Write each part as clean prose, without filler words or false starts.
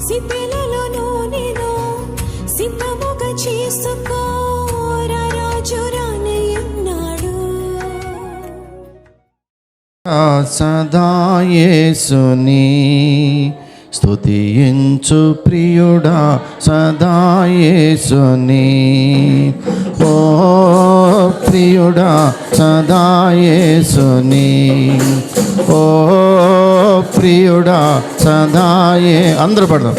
సిద్ధలలో నేను సిద్ధముగా చేసుకో రాజు రానయ్యున్నాడు. సదా యేసుని స్తుతించు ప్రియుడా, సదా యేసుని. ఓ ప్రియుడా, సదా యేసుని. ఓ ప్రియుడా, సదా అందరూ పడదాం.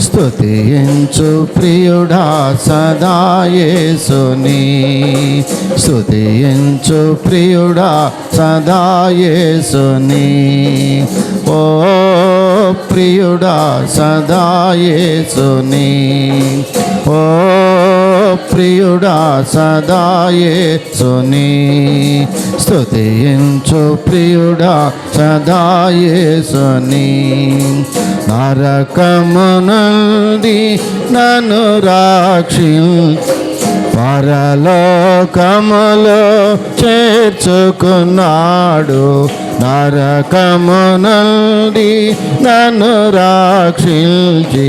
స్తుతించు ప్రియుడా, సదా యేసుని. స్తుతించు ప్రియుడా, సదా యేసుని. ఓ ప్రియుడా, సదా యేసుని. ఓ ప్రియుడా, సదా యేసుని. స్తుతించు ప్రియుడా, సదా యేసుని. నరకమునంది నన్ను రక్షించు, పరలోకములో చేర్చుకున్నాడు. నరకమునంది నన్ను రక్షించి,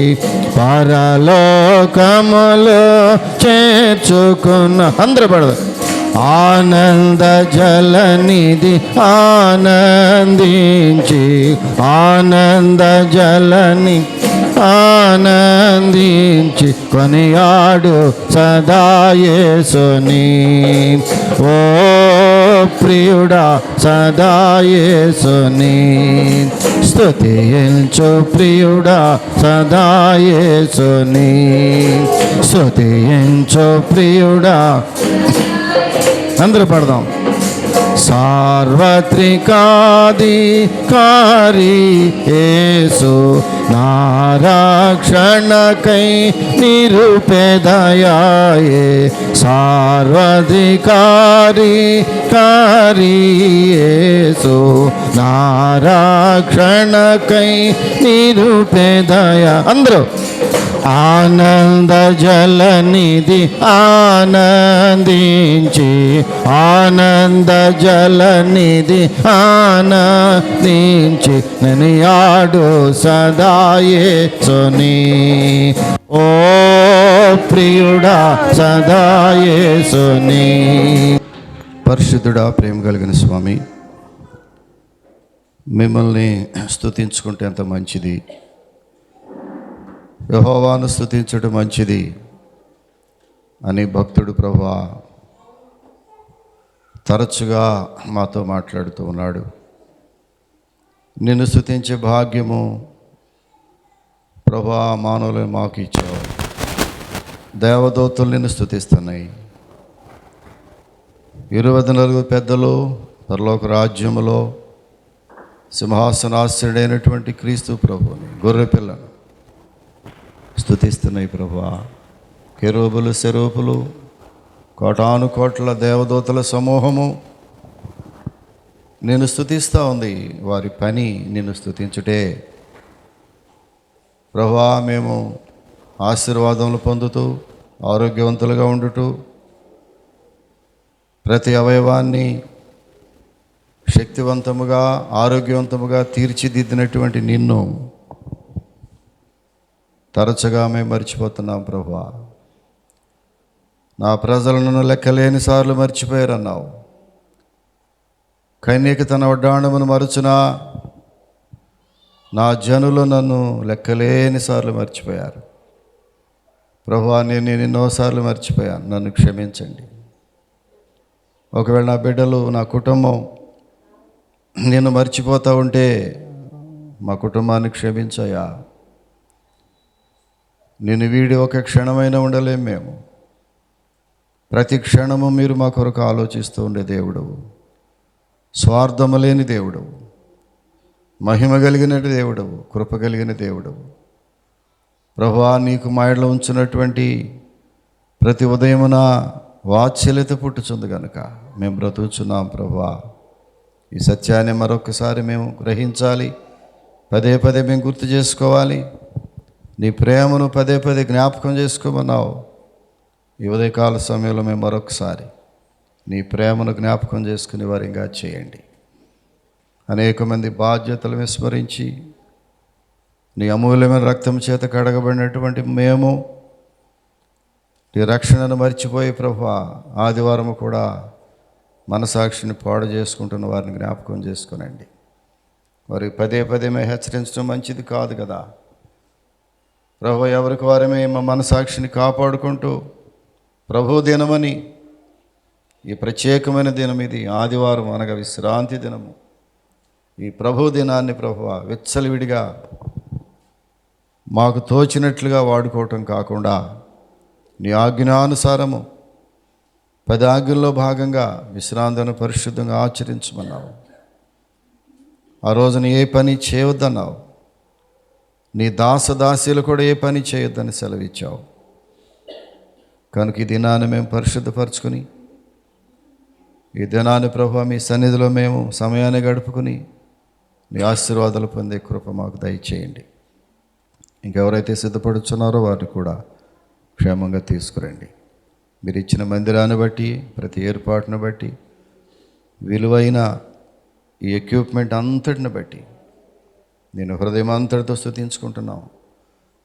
పరలోకములో చేర్చుకున్న అందరూ పడదు. ఆనంద జలనిధి ఆనందించి, ఆనంద జలని ఆనందించి కొనియాడు సదా యేసుని. ఓ ప్రియుడా, సదా యేసుని. స్తుతించు ప్రియుడా, సదా యేసుని. స్తుతించు ప్రియుడా, అందరూ పడదాం. సార్వత్రికాధికారి యేసు నా రక్షణకై నిరుపేదయాయే. సార్వధికారి యేసు నా రక్షణకై నిరుపేదయ. అందరూ ఆనంద జలనిధి ఆనందించి, ఆనంద జలనిధి ఆనందించి ననియాడు సదా యేసుని. ఓ ప్రియుడా, సదా యేసుని. పరిశుద్ధుడా, ప్రేమ కలిగిన స్వామి, మిమ్మల్ని స్తుతించుకుంటే ఎంత మంచిది. యెహోవాను స్తుతించడం మంచిది అని భక్తుడు ప్రభువా తరచుగా మాతో మాట్లాడుతూ ఉన్నాడు. నిన్ను స్తుతించే భాగ్యము ప్రభువా మానవులను మాకు ఇచ్చావు. దేవదూతలు నిన్ను స్తుతిస్తున్నాయి. 24 పెద్దలు పరలోక రాజ్యములో సింహాసనాసీనుడైనటువంటి క్రీస్తు ప్రభువుని, గొర్రె పిల్లను స్తుతిస్తున్నాయి ప్రభువా. కెరూబులు, సెరూపులు, కోటాను కోట్ల దేవదూతల సమూహము నిన్ను స్తుతిస్తూ ఉంది. వారి పని నిన్ను స్తుతించుటే. ప్రభువా, మేము ఆశీర్వాదములు పొందుతూ ఆరోగ్యవంతులుగా ఉండుటూ, ప్రతి అవయవాన్ని శక్తివంతముగా ఆరోగ్యవంతముగా తీర్చిదిద్దినటువంటి నిన్ను తరచుగా మేము మర్చిపోతున్నాం ప్రభువా. నా ప్రజలను లెక్కలేని సార్లు మర్చిపోయారన్నావు. కన్యక తన వడ్డాణమును మరుచునా, నా జనులు నన్ను లెక్కలేని సార్లు మర్చిపోయారు. ప్రభువా, నేను ఎన్నోసార్లు మర్చిపోయాను, నన్ను క్షమించండి. ఒకవేళ నా బిడ్డలు, నా కుటుంబం నేను మర్చిపోతూ ఉంటే మా కుటుంబాన్ని క్షమించయ్యా. నేను వీడి ఒక క్షణమైనా ఉండలేం మేము. ప్రతి క్షణము మీరు మా కొరకు ఆలోచిస్తూ ఉండే దేవుడవు, స్వార్థము లేని దేవుడవు, మహిమ కలిగిన దేవుడవు, కృప కలిగిన దేవుడవు. ప్రభువా, నీకు మాయలో ఉంచినటువంటి ప్రతి ఉదయమున వాత్సల్యత పుట్టుచుంది కనుక మేము బ్రతుకుచున్నాం ప్రభువా. ఈ సత్యాన్ని మరొకసారి మేము గ్రహించాలి, పదే పదే మేము గుర్తు చేసుకోవాలి. నీ ప్రేమను పదే పదే జ్ఞాపకం చేసుకోమన్నావు. ఈ ఉదయకాల సమయంలో మేము మరొకసారి నీ ప్రేమను జ్ఞాపకం చేసుకుని వారిగా చేయండి. అనేక మంది బాధ్యతలు విస్మరించి నీ అమూల్యమైన రక్తం చేత కడగబడినటువంటి మేము నీ రక్షణను మర్చిపోయి ప్రభువా ఆదివారం కూడా మనసాక్షిని పాడు చేసుకుంటున్న వారిని జ్ఞాపకం చేసుకోనండి. వారికి పదే పదే మేము హెచ్చరించడం మంచిది కాదు కదా ప్రభువా. ఎవరికి వారమే మా మనసాక్షిని కాపాడుకుంటూ ప్రభు దినమని, ఈ ప్రత్యేకమైన దినం ఇది ఆదివారం అనగా విశ్రాంతి దినము, ఈ ప్రభు దినాన్ని ప్రభువా విచ్చలవిడిగా మాకు తోచినట్లుగా వాడుకోవటం కాకుండా నీ ఆజ్ఞానుసారము 10 ఆజ్ఞల్లో భాగంగా విశ్రాంతిని పరిశుద్ధంగా ఆచరించమన్నావు. ఆ రోజున ఏ పని చేయవద్దన్నావు. నీ దాసదాసీలు కూడా ఏ పని చేయొద్దని సెలవిచ్చావు. కనుక ఈ దినాన్ని మేము పరిశుద్ధపరచుకుని, ఈ దినాన్ని ప్రభువా మీ సన్నిధిలో మేము సమయాన్ని గడుపుకుని నీ ఆశీర్వాదాలు పొందే కృప మాకు దయచేయండి. ఇంకెవరైతే సిద్ధపడుతున్నారో వారిని కూడా క్షేమంగా తీసుకురండి. మీరు ఇచ్చిన మందిరాన్ని బట్టి, ప్రతి ఏర్పాటును బట్టి, విలువైన ఈ ఎక్విప్మెంట్ అంతటిని బట్టి నేను హృదయం అంతటితో స్తుతించుకుంటున్నాం.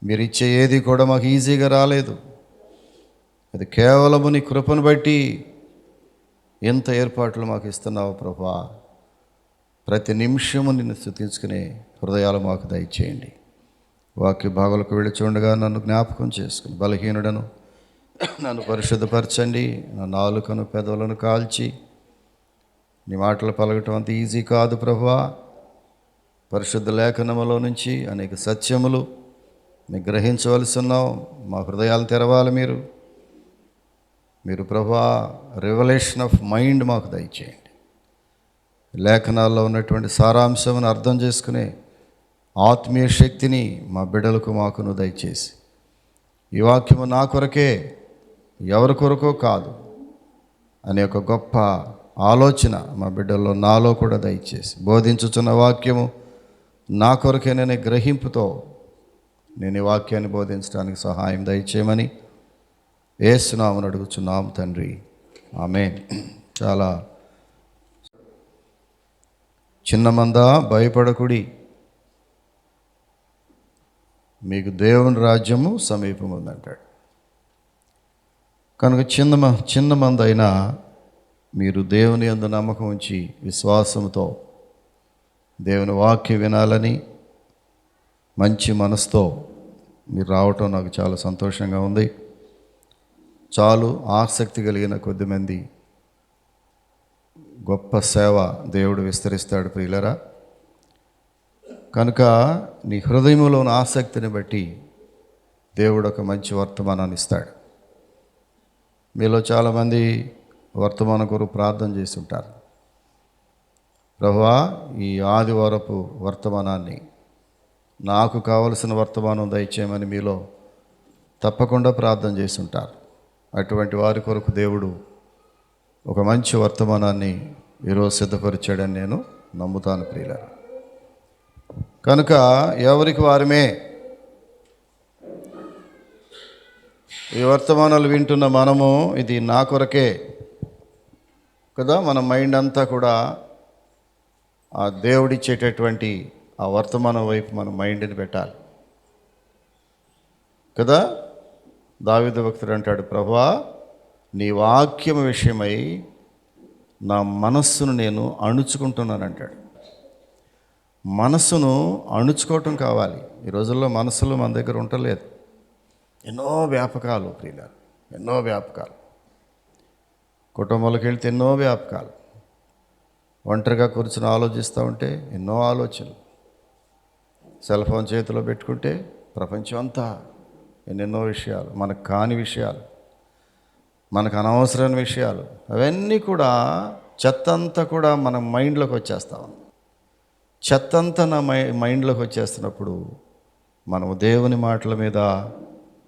మీరు ఇచ్చే ఏది కూడా మాకు ఈజీగా రాలేదు. అది కేవలము నీ కృపను బట్టి ఎంత ఏర్పాట్లు మాకు ఇస్తున్నావు ప్రభువా. ప్రతి నిమిషము నిన్ను స్తుతించుకునే హృదయాలు మాకు దయచేయండి. వాక్య భాగాలకు వెళ్ళి చూడగా నన్ను జ్ఞాపకం చేసుకుని బలహీనుడను నన్ను పరిశుద్ధపరచండి. నా నాలుకను పెదవులను కాల్చి నీ మాటలు పలకటం అంత ఈజీ కాదు ప్రభువా. పరిశుద్ధ లేఖనములో నుంచి అనేక సత్యములు మీరు గ్రహించవలసి ఉన్నావు. మా హృదయాలు తెరవాలి. మీరు ప్రభువా రివల్యూషన్ ఆఫ్ మైండ్ మాకు దయచేయండి. లేఖనాల్లో ఉన్నటువంటి సారాంశమును అర్థం చేసుకునే ఆత్మీయ శక్తిని మా బిడ్డలకు మాకును దయచేసి, ఈ వాక్యము నా కొరకే, ఎవరి కొరకో కాదు అనే ఒక గొప్ప ఆలోచన మా బిడ్డల్లో నాలో కూడా దయచేసి, బోధించుచున్న వాక్యము నా కొరకేననే గ్రహింపుతో నేను ఈ వాక్యాన్ని బోధించడానికి సహాయం దయచేయమని యేసు నామమున అడుగుచున్నాము తండ్రి, ఆమేన్. చాలా చిన్న మంద భయపడకుడి, మీకు దేవుని రాజ్యము సమీపం ఉందంటాడు. కనుక చిన్న మంద అయినా మీరు దేవుని యందు నమ్మకం ఉంచి విశ్వాసంతో దేవుని వాక్యం వినాలని మంచి మనసుతో మీరు రావటం నాకు చాలా సంతోషంగా ఉంది. చాలు ఆసక్తి కలిగిన కొద్దిమంది గొప్ప సేవ దేవుడు విస్తరిస్తాడు ప్రియులరా. కనుక నీ హృదయంలోని ఆసక్తిని బట్టి దేవుడు ఒక మంచి వర్తమానాన్ని ఇస్తాడు. మీలో చాలామంది వర్తమానం కొరకు ప్రార్థన చేసి ఉంటారు. ప్రభువా ఈ ఆదివారపు వర్తమానాన్ని, నాకు కావలసిన వర్తమానం దయచేయమని మీలో తప్పకుండా ప్రార్థన చేసి ఉంటారు. అటువంటి వారి కొరకు దేవుడు ఒక మంచి వర్తమానాన్ని ఈరోజు సిద్ధపరిచాడని నేను నమ్ముతాను ప్రియులారా. కనుక ఎవరికి వారమే ఈ వర్తమానాలు వింటున్న మనము, ఇది నా కొరకే కదా, మన మైండ్ అంతా కూడా ఆ దేవుడిచ్చేటటువంటి ఆ వర్తమానం వైపు మన మైండ్ని పెట్టాలి కదా. దావీదు భక్తుడు అంటాడు, ప్రభువా నీ వాక్యం విషయమై నా మనస్సును నేను అణుచుకుంటున్నాను అంటాడు. మనస్సును అణుచుకోవటం కావాలి. ఈ రోజుల్లో మనస్సులు మన దగ్గర ఉండలేదు. ఎన్నో వ్యాపకాలు ప్రియులారు, ఎన్నో వ్యాపకాలు. కుటుంబాలకు వెళ్తే ఎన్నో వ్యాపకాలు. ఒంటరిగా కూర్చుని ఆలోచిస్తూ ఉంటే ఎన్నో ఆలోచనలు. సెల్ ఫోన్ చేతిలో పెట్టుకుంటే ప్రపంచం అంతా ఎన్నెన్నో విషయాలు, మనకు కాని విషయాలు, మనకు అనవసరమైన విషయాలు, అవన్నీ కూడా చెత్త అంతా కూడా మన మైండ్లోకి వచ్చేస్తా ఉంది. చెత్త అంతా నా మైండ్లోకి వచ్చేస్తున్నప్పుడు మనము దేవుని మాటల మీద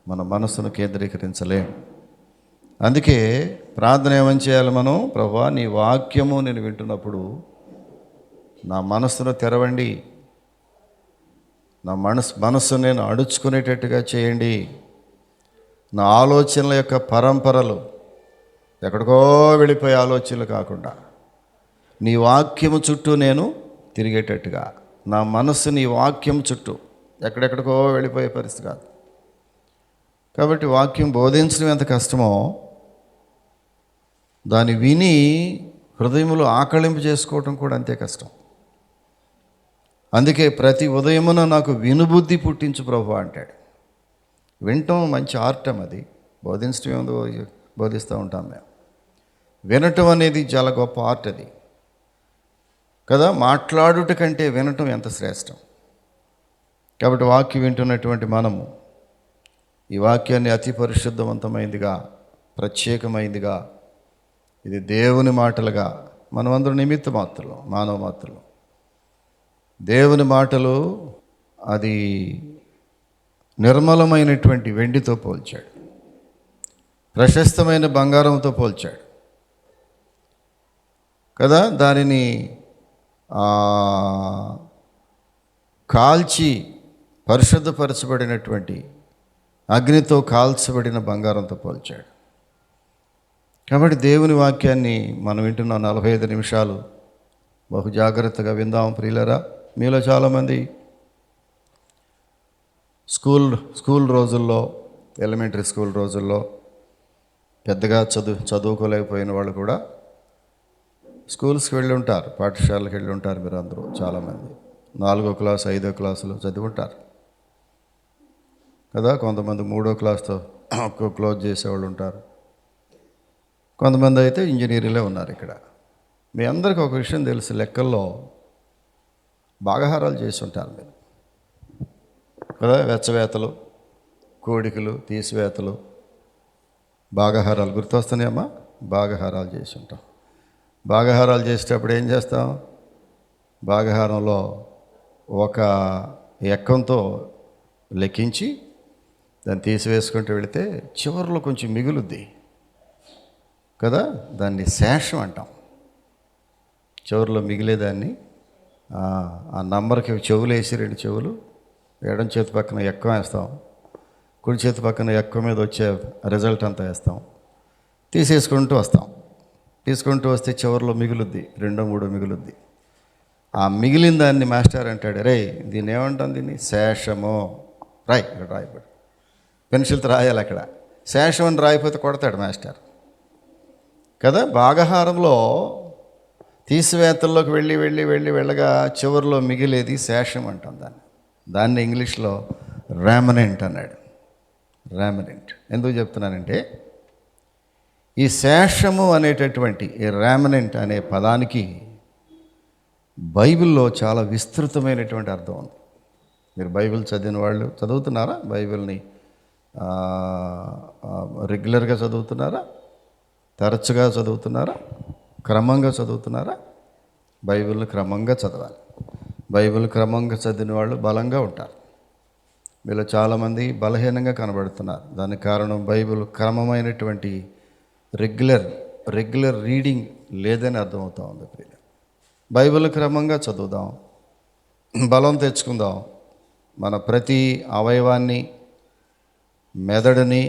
మన మనసును కేంద్రీకరించలేం. అందుకే ప్రార్థన ఏమని చేయాలి మనం? ప్రభువా నీ వాక్యము నేను వింటున్నప్పుడు నా మనస్సును తెరవండి, నా మనస్సు నేను అడుచుకునేటట్టుగా చేయండి. నా ఆలోచనల యొక్క పరంపరలు ఎక్కడికో వెళ్ళిపోయే ఆలోచనలు కాకుండా నీ వాక్యము చుట్టూ నేను తిరిగేటట్టుగా, నా మనస్సు నీ వాక్యం చుట్టూ ఎక్కడెక్కడికో వెళ్ళిపోయే పరిస్థితి కాదు. కాబట్టి వాక్యం బోధించడం ఎంత కష్టమో దాన్ని విని హృదయములో ఆకళింపు చేసుకోవటం కూడా అంతే కష్టం. అందుకే ప్రతి ఉదయమున నాకు వినుబుద్ధి పుట్టించు ప్రభు అంటాడు. వినటం మంచి ఆర్టం, అది బోధించడం ఏదో బోధిస్తూ ఉంటాం మేము. వినటం అనేది చాలా గొప్ప ఆర్ట్ అది కదా. మాట్లాడుట కంటే వినటం ఎంత శ్రేష్టం. కాబట్టి వాక్యం వింటున్నటువంటి మనము ఈ వాక్యాన్ని అతి పరిశుద్ధవంతమైందిగా, ప్రత్యేకమైందిగా, ఇది దేవుని మాటలుగా, మనమందరం నిమిత్త మాత్రలు, మానవ మాత్రలు. దేవుని మాటలు అది నిర్మలమైనటువంటి వెండితో పోల్చాడు, ప్రశస్తమైన బంగారంతో పోల్చాడు కదా. దానిని కాల్చి పరిశుద్ధపరచబడినటువంటి అగ్నితో కాల్చబడిన బంగారంతో పోల్చాడు. కాబట్టి దేవుని వాక్యాన్ని మనం వింటున్న 45 నిమిషాలు బహు జాగ్రత్తగా విందాం ప్రియులరా. మీలో చాలామంది స్కూల్ రోజుల్లో, ఎలిమెంటరీ స్కూల్ రోజుల్లో పెద్దగా చదువుకోలేకపోయిన వాళ్ళు కూడా స్కూల్స్కి వెళ్ళి ఉంటారు, పాఠశాలకు వెళ్ళి ఉంటారు. మీరు అందరూ చాలామంది 4వ క్లాస్ 5వ క్లాసులో చదువుకుంటారు కదా. కొంతమంది 3వ క్లాస్తో క్లోజ్ చేసేవాళ్ళు ఉంటారు. కొంతమంది అయితే ఇంజనీరింగ్లో ఉన్నారు. ఇక్కడ మీ అందరికీ ఒక విషయం తెలుసు, లెక్కల్లో భాగహారాలు చేసి ఉంటారు మీరు కదా. వెచ్చవేతలు, కోడికలు, తీసివేతలు, భాగహారాలు గుర్తొస్తున్నాయమ్మా. భాగహారాలు చేసి ఉంటాం. భాగహారాలు చేసేటప్పుడు ఏం చేస్తాం? భాగహారంలో ఒక ఎక్కంతో లెక్కించి దాన్ని తీసివేసుకుంటూ వెళితే చివరిలో కొంచెం మిగులుద్ది కదా, దాన్ని శేషం అంటాం. చివరిలో మిగిలేదాన్ని ఆ నంబర్కి చెవులు వేసి 2 చెవులు ఎడం చేతి పక్కన ఎక్కం వేస్తాం, కుడి చేతి పక్కన ఎక్కం మీద వచ్చే రిజల్ట్ అంతా వేస్తాం, తీసేసుకుంటూ వస్తాం. తీసుకుంటూ వస్తే చివరిలో మిగులుద్ది, 2, 3 మిగులుద్ది. ఆ మిగిలిన దాన్ని మాస్టర్ అంటాడు, రే దీన్ని ఏమంటాం, దీన్ని శేషము రాయి, ఇక్కడ రాయబడి పెన్సిల్తో రాయాలి. అక్కడ శేషం అని రాయిపోతే కొడతాడు మాస్టర్ కదా. భాగహారంలో తీసివేతల్లోకి వెళ్ళగా చివరిలో మిగిలేది శేషం అంటాం. దాన్ని ఇంగ్లీష్లో రామనెంట్ అన్నాడు. రామనెంట్ ఎందుకు చెప్తున్నానంటే, ఈ శేషము అనేటటువంటి ఈ రామనెంట్ అనే పదానికి బైబిల్లో చాలా విస్తృతమైనటువంటి అర్థం ఉంది. మీరు బైబిల్ చదివిన వాళ్ళు చదువుతున్నారా? బైబిల్ని రెగ్యులర్గా చదువుతున్నారా? తరచుగా చదువుతున్నారా? క్రమంగా చదువుతున్నారా? బైబిల్ని క్రమంగా చదవాలి. బైబిల్ క్రమంగా చదివిన వాళ్ళు బలంగా ఉంటారు. వీళ్ళు చాలామంది బలహీనంగా కనబడుతున్నారు. దానికి కారణం బైబిల్ క్రమమైనటువంటి రెగ్యులర్ రీడింగ్ లేదని అర్థమవుతూ ఉంది. బైబిల్ క్రమంగా చదువుదాం, బలం తెచ్చుకుందాం. మన ప్రతి అవయవాన్ని, మెదడుని,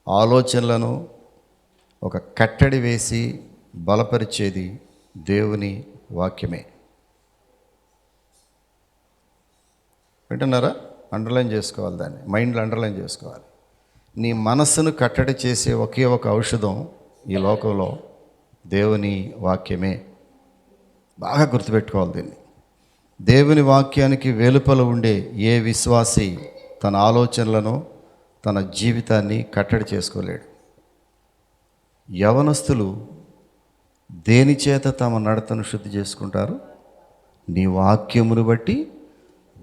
ఆలోచనలను ఒక కట్టడి వేసి బలపరిచేది దేవుని వాక్యమే. వింటున్నారా? అండర్లైన్ చేసుకోవాలి, దాన్ని మైండ్లో అండర్లైన్ చేసుకోవాలి. నీ మనస్సును కట్టడి చేసే ఒకే ఒక ఔషధం ఈ లోకంలో దేవుని వాక్యమే. బాగా గుర్తుపెట్టుకోవాలి దీన్ని. దేవుని వాక్యానికి వెలుపల ఉండే ఏ విశ్వాసి తన ఆలోచనలను, తన జీవితాన్ని కట్టడి చేసుకోలేడు. యవనస్తులు దేని చేత తమ నడతను శుద్ధి చేసుకుంటారు? నీ వాక్యమును బట్టి,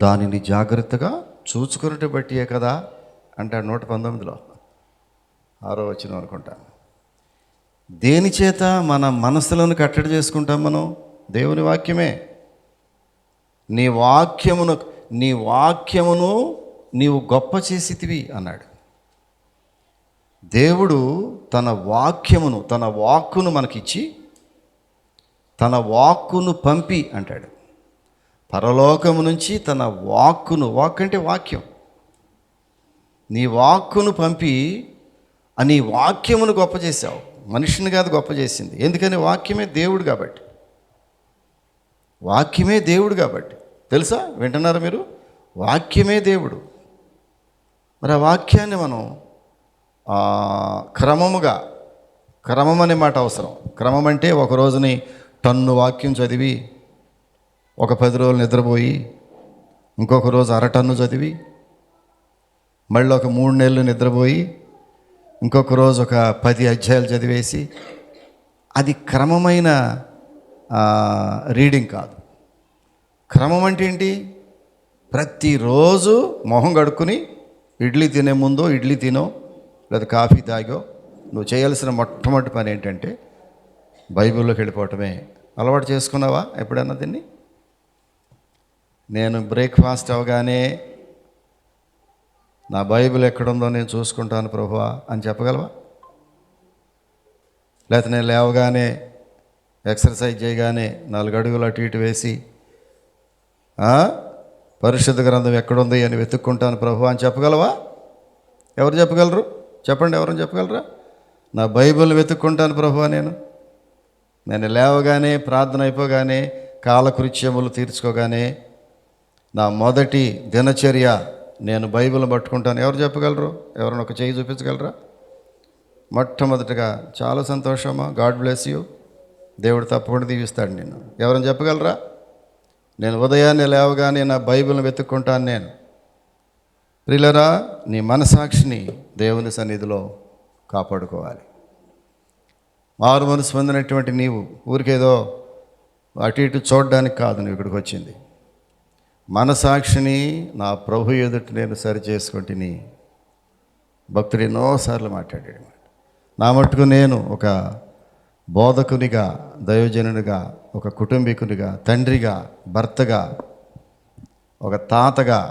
దానిని జాగ్రత్తగా చూచుకున్నట్టు బట్టియే కదా అంటాడు 119లో 6వ వచనం అనుకుంటా. దేని చేత మన మనసులను కట్టడి చేసుకుంటాం మనం? దేవుని వాక్యమే. నీ వాక్యమును నీవు గొప్ప చేసితివి అన్నాడు దేవుడు. తన వాక్యమును, తన వాక్కును మనకిచ్చి, తన వాక్కును పంపి అంటాడు. పరలోకము నుంచి తన వాక్కును, వాక్ అంటే వాక్యం, నీ వాక్కును పంపి నీ వాక్యమును గొప్ప చేశావు. మనిషిని కాదు గొప్ప చేసింది. ఎందుకని? వాక్యమే దేవుడు కాబట్టి. వాక్యమే దేవుడు కాబట్టి. తెలుసా? వింటున్నారా మీరు? వాక్యమే దేవుడు. మరి ఆ వాక్యాన్ని మనం క్రమం అనే మాట అవసరం. క్రమం అంటే ఒక రోజుని టన్ను వాక్యం చదివి ఒక 10 రోజులు నిద్రపోయి ఇంకొక రోజు అరటన్ను చదివి మళ్ళీ ఒక 3 నెలలు నిద్రపోయి ఇంకొక రోజు ఒక 10 అధ్యాయాలు చదివేసి, అది క్రమమైన రీడింగ్ కాదు. క్రమం అంటే ఏంటి? ప్రతిరోజు మొహం కడుక్కుని ఇడ్లీ తినే ముందో ఇడ్లీ తినో లేదా కాఫీ తాగో నువ్వు చేయాల్సిన మొట్టమొదటి పని ఏంటంటే బైబిల్లోకి వెళ్ళిపోవటమే. అలవాటు చేసుకున్నావా ఎప్పుడన్నా దీన్ని? నేను బ్రేక్ఫాస్ట్ అవగానే నా బైబిల్ ఎక్కడుందో నేను చూసుకుంటాను ప్రభువా అని చెప్పగలవా? లేకపోతే నేను లేవగానే ఎక్సర్సైజ్ చేయగానే 4 అడుగులు అటు ఇటు వేసి పరిశుద్ధ గ్రంథం ఎక్కడుంది అని వెతుక్కుంటాను ప్రభువా అని చెప్పగలవా? ఎవరు చెప్పగలరు? చెప్పండి, ఎవరు చెప్పగలరా? నా బైబిల్ వెతుక్కుంటాను ప్రభువా నేను లేవగానే ప్రార్థన అయిపోగానే కాలకృత్యములు తీర్చుకోగానే నా మొదటి దినచర్య నేను బైబిల్ పట్టుకుంటాను. ఎవరు చెప్పగలరు? ఎవరైనా ఒక చేయి చూపించగలరా? మొట్టమొదటిగా చాలా సంతోషమా, గాడ్ బ్లెస్ యూ, దేవుడు తప్పకుండా దీవిస్తాడు నిన్ను. ఎవరైనా చెప్పగలరా? నేను ఉదయాన్నే లేవగానే నా బైబిల్ని వెతుక్కుంటాను నేను. ప్రియులరా, నీ మనసాక్షిని దేవుని సన్నిధిలో కాపాడుకోవాలి. మారు మనసు పొందినటువంటి నీవు ఊరికేదో అటు ఇటు చూడడానికి కాదు నువ్వు ఇక్కడికి వచ్చింది. మనసాక్షిని నా ప్రభు ఎదుట నేను సరి చేసుకుంటుని భక్తుడు ఎన్నోసార్లు మాట్లాడాడు. నా మట్టుకు నేను ఒక బోధకునిగా, దైవజనునిగా, ఒక కుటుంబీకునిగా, తండ్రిగా, భర్తగా, ఒక తాతగా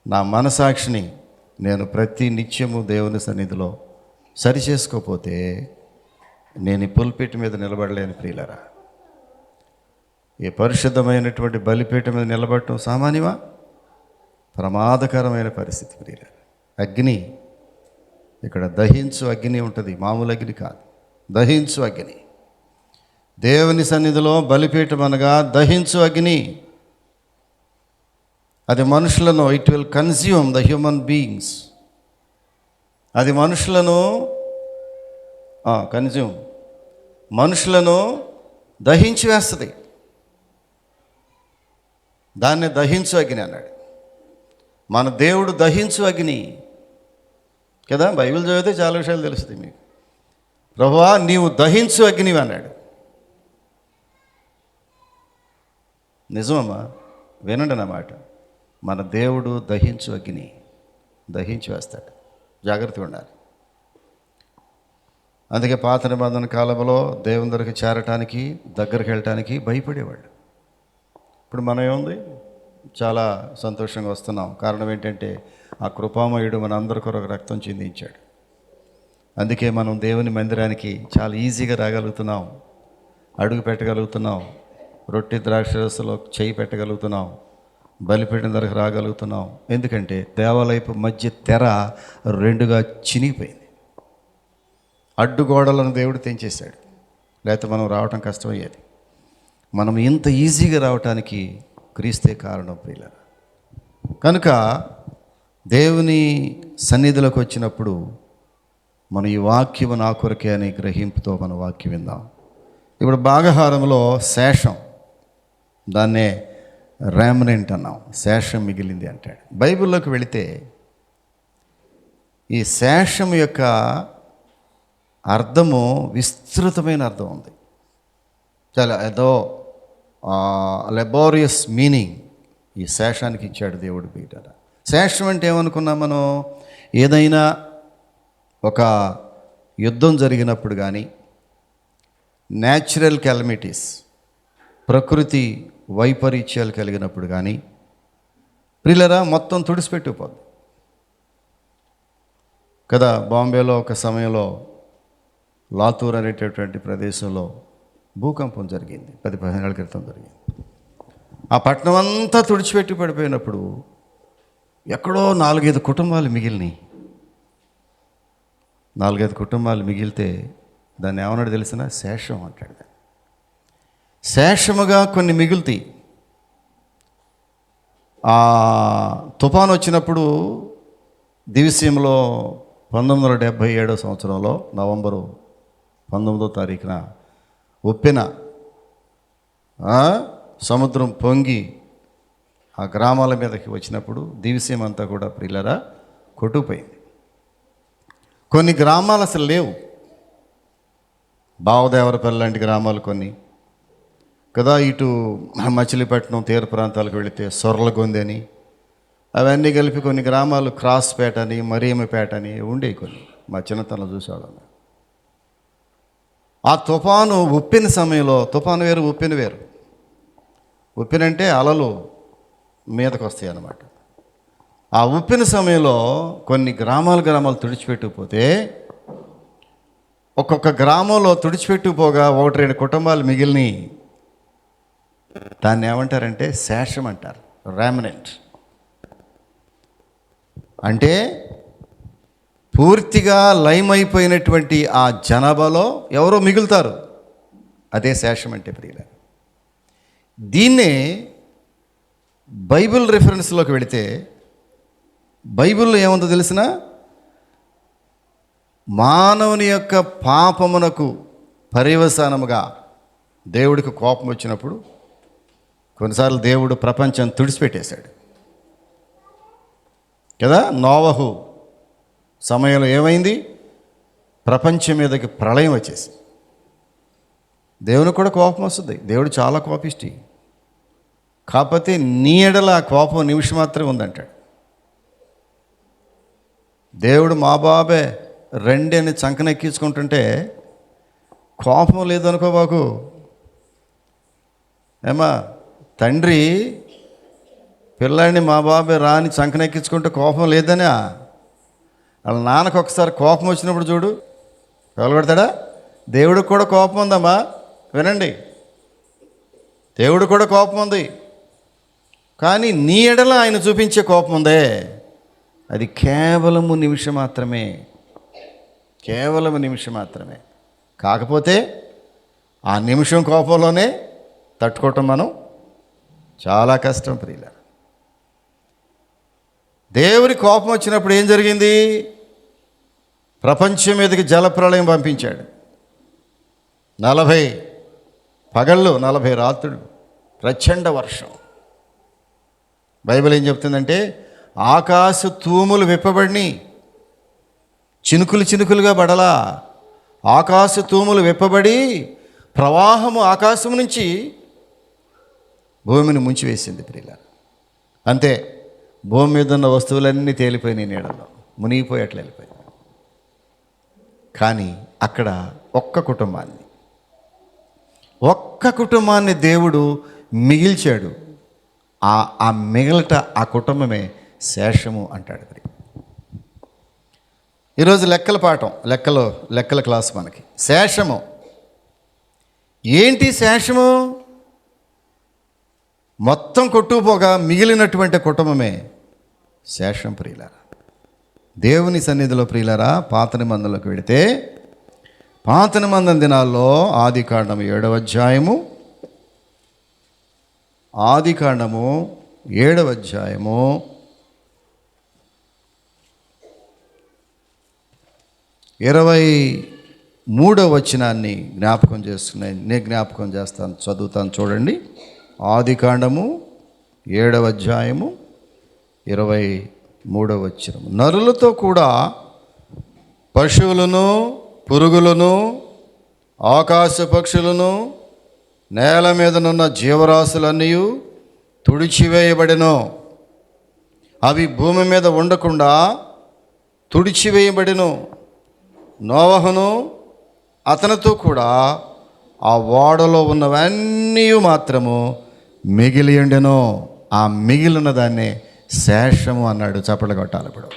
నా మనసాక్షిని నేను ప్రతి నిత్యము దేవుని సన్నిధిలో సరి చేసుకోకపోతే నేను ఈ పుల్పిట్ మీద నిలబడలేని ప్రియులరా. ఈ పరిశుద్ధమైనటువంటి బలిపీఠ మీద నిలబడటం సామాన్యమా? ప్రమాదకరమైన పరిస్థితి ప్రియులరా. అగ్ని, ఇక్కడ దహించు అగ్ని ఉంటుంది, మామూలు అగ్ని కాదు, దహించు అగ్ని. దేవుని సన్నిధిలో బలిపీఠం అనగా దహించు అగ్ని. అది మనుషులను, it will consume the human beings. అది మనుషులను దహించి వేస్తుంది. దాన్ని దహించు అగ్ని అన్నాడు. మన దేవుడు దహించు అగ్ని కదా. బైబిల్ చదివితే చాలా విషయాలు తెలుస్తుంది మీకు. ప్రభువా నీవు దహించు అగ్నివి అన్నాడు. నిజమమ్మా, వినండి నా మాట. మన దేవుడు దహించు అగ్ని, దహించి వేస్తాడు. జాగ్రత్తగా ఉండాలి. అందుకే పాత నిబంధన కాలంలో దేవుని దగ్గరికి చేరటానికి, దగ్గరికి వెళ్ళటానికి భయపడేవాళ్ళు. ఇప్పుడు మనం ఏముంది, చాలా సంతోషంగా వస్తున్నాం. కారణం ఏంటంటే ఆ కృపామయుడు మన అందరి కొరకు రక్తం చిందించాడు. అందుకే మనం దేవుని మందిరానికి చాలా ఈజీగా రాగలుగుతున్నాం, అడుగు పెట్టగలుగుతున్నాం, రొట్టె ద్రాక్షరసలో చేయి పెట్టగలుగుతున్నాం, బలిపీఠం దగ్గరకు రాగలుగుతున్నాం. ఎందుకంటే దేవాలయపు మధ్య తెర 2గా చినిగిపోయింది. అడ్డుగోడలను దేవుడు తెంచేశాడు. లేకపోతే మనం రావటం కష్టమయ్యేది. మనం ఇంత ఈజీగా రావటానికి క్రీస్తే కారణం ప్రియులారా. కనుక దేవుని సన్నిధిలోకి వచ్చినప్పుడు మనం ఈ వాక్యము నా కొరకే అనే గ్రహింపుతో మన వాక్యం విందాం. ఇప్పుడు భాగహారంలో శేషం, దాన్నే ర్యామనెంట్ అన్నాం, శేషం మిగిలింది అంటాడు. బైబిల్లోకి వెళితే ఈ శేషం యొక్క అర్థము విస్తృతమైన అర్థం ఉంది. చాలా ఏదో లెబోరియస్ మీనింగ్ ఈ శేషానికి ఇచ్చాడు దేవుడు. బీట శేషం అంటే ఏమనుకున్నాం మనం? ఏదైనా ఒక యుద్ధం జరిగినప్పుడు కానీ, న్యాచురల్ కెలమిటీస్, ప్రకృతి వైపరీత్యాలు కలిగినప్పుడు కానీ ప్రియులరా మొత్తం తుడిసిపెట్టుకుపోద్ది కదా. బాంబేలో ఒక సమయంలో లాతూర్ అనేటటువంటి ప్రదేశంలో భూకంపం జరిగింది, 10-15 ఏళ్ల క్రితం జరిగింది. ఆ పట్టణం అంతా తుడిచిపెట్టి పడిపోయినప్పుడు ఎక్కడో 4-5 కుటుంబాలు మిగిలినాయి. 4-5 కుటుంబాలు మిగిలితే దాన్ని ఏమన్నాడు తెలిసిన? శేషం అంటాడు. శేషముగా కొన్ని మిగులుతాయి. ఆ తుఫాను వచ్చినప్పుడు దివిసీమలో 1977 సంవత్సరంలో నవంబరు 19వ తారీఖున ఉప్పెన సముద్రం పొంగి ఆ గ్రామాల మీదకి వచ్చినప్పుడు దివిసీమ అంతా కూడా ప్రియులరా కొట్టుకుపోయింది. కొన్ని గ్రామాలు అసలు లేవు. బావదేవరపల్లి లాంటి గ్రామాలు కొన్ని కదా, ఇటు మచిలీపట్నం తీర ప్రాంతాలకు వెళితే సొర్లగొంది అని, అవన్నీ కలిపి కొన్ని గ్రామాలు క్రాస్పేట అని, మరియమ్మపేట అని ఉండేవి కొన్ని. మా చిన్నతనంలో చూసేవాళ్ళం. ఆ తుఫాను ఉప్పిన సమయంలో, తుఫాను వేరు ఉప్పిన వేరు. ఉప్పినంటే అలలు మీదకు వస్తాయి అన్నమాట. ఆ ఉప్పిన సమయంలో కొన్ని గ్రామాలు తుడిచిపెట్టుకుపోతే, ఒక్కొక్క గ్రామంలో తుడిచిపెట్టుకుపోగా 1-2 కుటుంబాలు మిగిలిని. దాన్ని ఏమంటారంటే శేషం అంటారు, రెమనెంట్. అంటే పూర్తిగా లయమైపోయినటువంటి ఆ జనాభాలో ఎవరో మిగులుతారు, అదే శేషం అంటే ప్రియుల. దీన్నే బైబిల్ రిఫరెన్స్లోకి వెళితే బైబిల్లో ఏముందో తెలిసిన, మానవుని యొక్క పాపమునకు పర్యవసానముగా దేవుడికి కోపం వచ్చినప్పుడు కొన్నిసార్లు దేవుడు ప్రపంచం తుడిచిపెట్టేశాడు కదా. నోవహు సమయంలో ఏమైంది? ప్రపంచం మీదకి ప్రళయం వచ్చేసి. దేవునికి కూడా కోపం వస్తుంది, దేవుడు చాలా కోపిష్టి. కాకపోతే నీ ఎడల ఆ కోపం నిమిషం మాత్రమే ఉందంటాడు. దేవుడు మా బాబే రండి అని చంకనెక్కించుకుంటుంటే కోపం లేదనుకో బాకు. ఏమా తండ్రి పిల్లాడిని మా బాబే రాని చంకనెక్కించుకుంటే కోపం లేదనా? వాళ్ళ నాన్నకు ఒకసారి కోపం వచ్చినప్పుడు చూడు పెడతాడా. దేవుడికి కూడా కోపం ఉందమ్మా, వినండి, దేవుడు కూడా కోపం ఉంది. కానీ నీ ఎడల ఆయన చూపించే కోపం ఉందే, అది కేవలము నిమిషం మాత్రమే, కేవలం నిమిషం మాత్రమే. కాకపోతే ఆ నిమిషం కోపంలోనే తట్టుకోవటం మనం చాలా కష్టం ప్రియుల. దేవుని కోపం వచ్చినప్పుడు ఏం జరిగింది? ప్రపంచం మీదకి జలప్రళయం పంపించాడు. 40 పగళ్ళు 40 రాత్రులు ప్రచండ వర్షం. బైబిల్ ఏం చెప్తుందంటే ఆకాశ తూములు విప్పబడిని, చినుకులు చినుకులుగా పడలా. ఆకాశ తూములు విప్పబడి ప్రవాహము ఆకాశం నుంచి భూమిని ముంచివేసింది ప్రియుల. అంతే, భూమి మీద ఉన్న వస్తువులన్నీ తేలిపోయినాయి, నీడలో మునిగిపోయేట్లు వెళ్ళిపోయాయి. కానీ అక్కడ ఒక్క కుటుంబాన్ని దేవుడు మిగిల్చాడు. ఆ మిగలట ఆ కుటుంబమే శేషము అంటాడు. ఈరోజు లెక్కల పాఠం, లెక్కల క్లాస్ మనకి. శేషము ఏంటి? శేషము మొత్తం కొట్టుకుపోగా మిగిలినటువంటి కుటుంబమే శేషం ప్రియులారా. దేవుని సన్నిధిలో ప్రియులారా, పాత నిబంధనలోకి వెళితే పాత నిబంధన దినాల్లో ఆదికాండము 7వ అధ్యాయము 23వ వచనాన్ని జ్ఞాపకం చేస్తాను, చదువుతాను చూడండి. ఆదికాండము 7వ అధ్యాయము 23వ వచనం. నరులతో కూడా పశువులను, పురుగులను, ఆకాశ పక్షులను, నేల మీదనున్న జీవరాశులన్నీ తుడిచివేయబడెను. అవి భూమి మీద ఉండకుండా తుడిచివేయబడెను. నోవహును అతనితో కూడా ఆ ఓడలో ఉన్నవన్నీ మాత్రము మిగిలి ఉండెను. ఆ మిగిలిన దాన్నే శేషము అన్నాడు. చప్పట్లు కొట్టాలి. ఇప్పుడు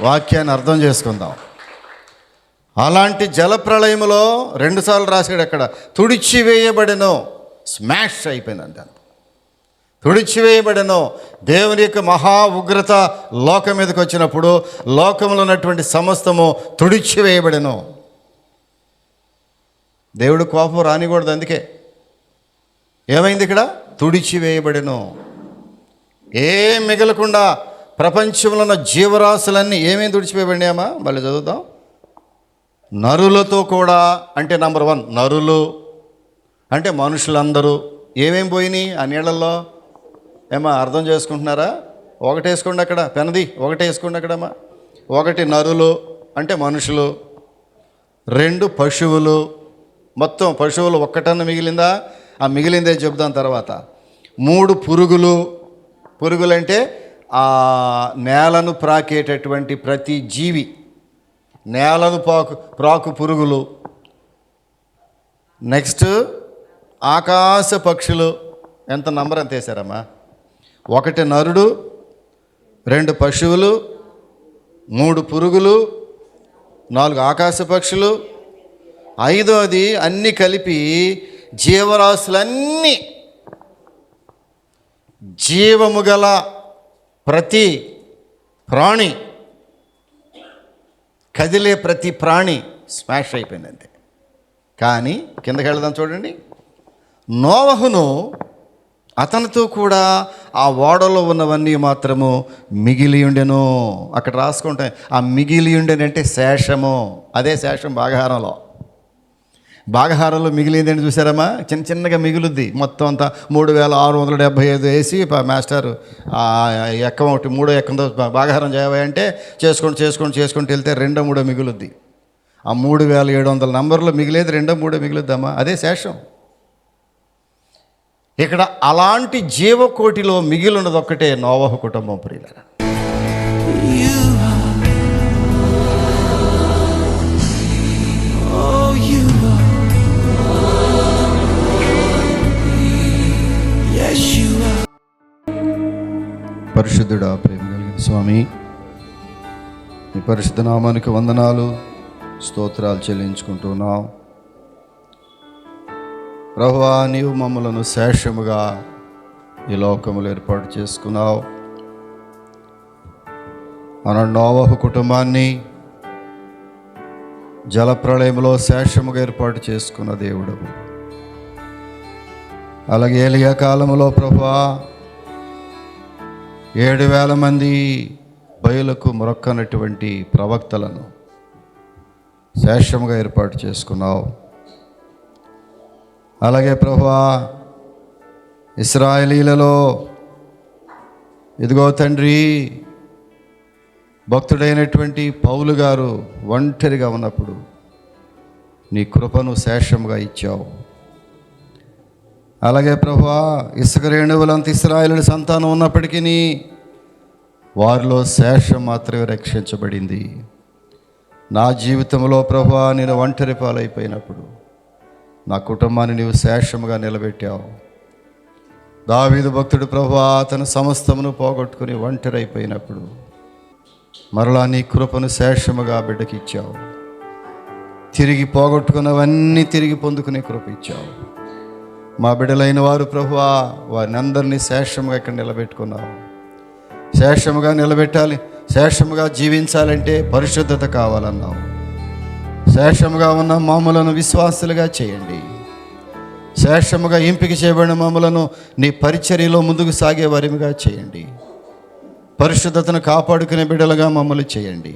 వాక్యాన్ని అర్థం చేసుకుందాం. అలాంటి జలప్రళయములో 2 సార్లు రాశాడు అక్కడ, తుడిచివేయబడెను, స్మాష్ అయిపోయిందంట. తుడిచివేయబడెను. దేవుని యొక్క మహా ఉగ్రత లోకం మీదకి వచ్చినప్పుడు లోకంలో ఉన్నటువంటి సమస్తము తుడిచివేయబడెను. దేవుడు కోపం రానికూడదు. అందుకే ఏమైంది ఇక్కడ? తుడిచివేయబడెను. ఏం మిగలకుండా ప్రపంచంలో ఉన్న జీవరాశులన్నీ ఏమేమి తుడిచివేయబడినాయమ్మా? మళ్ళీ చదువుతాం. నరులతో కూడా, అంటే నంబర్ 1 నరులు అంటే మనుషులందరూ ఏమేం పోయినాయి ఆ నీళ్ళల్లో? ఏమా అర్థం చేసుకుంటున్నారా? ఒకటి వేసుకోండి అక్కడ, పెనది ఒకటి వేసుకోండి అక్కడమ్మా. 1 నరులు అంటే మనుషులు, 2 పశువులు, మొత్తం పశువులు ఒక్కటన్నా మిగిలిందా? ఆ మిగిలిందే చెబుదాం తర్వాత. 3 పురుగులంటే ఆ నేలను ప్రాకేటటువంటి ప్రతి జీవి, నేలను ప్రాకు పురుగులు. నెక్స్ట్ ఆకాశ పక్షులు. ఎంత నంబర్ ఎంత వేశారమ్మా? 1 నరుడు, 2 పశువులు, 3 పురుగులు, 4 ఆకాశ పక్షులు, 5వది అన్నీ కలిపి జీవరాశులన్నీ, జీవము గల ప్రతి ప్రాణి, కదిలే ప్రతి ప్రాణి స్మాష్ అయిపోయింది అంతే. కానీ కిందకి వెళదాం చూడండి. నోవహును అతనితో కూడా ఆ ఓడలో ఉన్నవన్నీ మాత్రము మిగిలి ఉండెను. అక్కడ రాసుకుంటే ఆ మిగిలి ఉండేనంటే శేషము. అదే శేషం భాగహారంలో మిగిలిందని చూసారమ్మా? చిన్నగా మిగులుద్ది. మొత్తం అంతా 3675 వేసి మాస్టర్ ఎక్కం 3 ఎక్కంతో భాగహారం చేయవంటే చేసుకుంటూ వెళ్తే 2-3 మిగులుద్ది. ఆ 3700 నంబర్లో మిగిలేది 2-3 మిగులుద్దమ్మా. అదే శేషం. ఇక్కడ అలాంటి జీవకోటిలో మిగిలినది ఒక్కటే నోవహు కుటుంబం. ప్రియులారా, పరిశుద్ధుడా, ప్రేమ కలిగిన స్వామి, మీ పరిశుద్ధ నామానికి వందనాలు, స్తోత్రాలు చెల్లించుకుంటున్నాం. ప్రభువా, నీవు మమ్మలను శేషముగా ఈ లోకములు ఏర్పాటు చేసుకున్నావు. మన నోవహు కుటుంబాన్ని జలప్రళయంలో శేషముగా ఏర్పాటు చేసుకున్న దేవుడు. అలాగే ఏలియా కాలంలో ప్రభువా 7,000 మంది బయలుకు మొరక్కనటువంటి ప్రవక్తలను శేషముగా ఏర్పాటు చేసుకున్నావు. అలాగే ప్రభువా, ఇశ్రాయేలీలలో ఇదిగో తండ్రి, భక్తుడైనటువంటి పౌలు గారు ఒంటరిగా ఉన్నప్పుడు నీ కృపను శేషముగా ఇచ్చావు. అలాగే ప్రభువా, ఇసుక రేణువులంత ఇశ్రాయేలు సంతానం ఉన్నప్పటికీ వారిలో శేషం మాత్రమే రక్షించబడింది. నా జీవితంలో ప్రభువా, నేను ఒంటరి పాలైపోయినప్పుడు నా కుటుంబాన్ని నీవు శేషముగా నిలబెట్టావు. దావీదు భక్తుడు ప్రభువా తన సమస్తమును పోగొట్టుకుని ఒంటరి అయిపోయినప్పుడు మరలా నీ కృపను శేషముగా బిడ్డకిచ్చావు. తిరిగి పోగొట్టుకున్నవన్నీ తిరిగి పొందుకునే కృప ఇచ్చావు. మా బిడ్డలైన వారు ప్రభువా, వారిని అందరినీ శేషముగా ఇక్కడ నిలబెట్టుకున్నావు. శేషముగా నిలబెట్టాలి, శేషముగా జీవించాలంటే పరిశుద్ధత కావాలన్నావు. శేషముగా ఉన్న మామూలను విశ్వాసులుగా చేయండి. శేషముగా ఎంపిక చేయబడిన మామూలను నీ పరిచర్యలో ముందుకు సాగే వారిగా చేయండి. పరిశుద్ధతను కాపాడుకునే బిడ్డలుగా మమ్మల్ని చేయండి.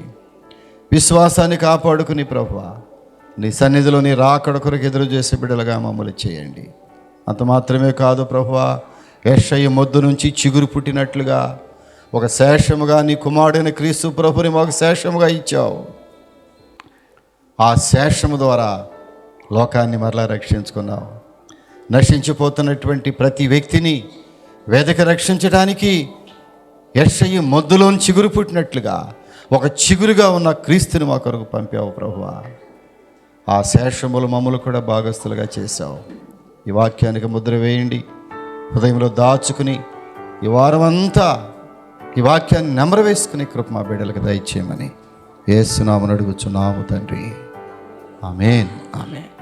విశ్వాసాన్ని కాపాడుకుని ప్రభువా, నీ సన్నిధిలో నీ రాకడ కొరకు ఎదురు చేసే బిడ్డలుగా మమ్మల్ని చేయండి. అంత మాత్రమే కాదు ప్రభువా, యెషయా మొద్దు నుంచి చిగురు పుట్టినట్లుగా ఒక శేషముగా నీ కుమారుడైన క్రీస్తు ప్రభుని మాకు శేషముగా ఇచ్చావు. ఆ శేషము ద్వారా లోకాన్ని మరలా రక్షించుకున్నావు. నశించిపోతున్నటువంటి ప్రతి వ్యక్తిని వెదకి రక్షించడానికి యెషయా మొద్దులో చిగురు పుట్టినట్లుగా ఒక చిగురుగా ఉన్న క్రీస్తుని మా కొరకు పంపావు ప్రభువా. ఆ శేషములు మమ్మల్ని కూడా భాగస్థులుగా చేశావు. ఈ వాక్యానికి ముద్ర వేయండి, హృదయంలో దాచుకుని ఈ వారం అంతా ఈ వాక్యాన్ని నెమరు వేసుకుని కృప మా బిడ్డలకు దయచేయమని యేసు నామమున అడుగుచున్నాము తండ్రి. ఆమేన్. ఆమేన్.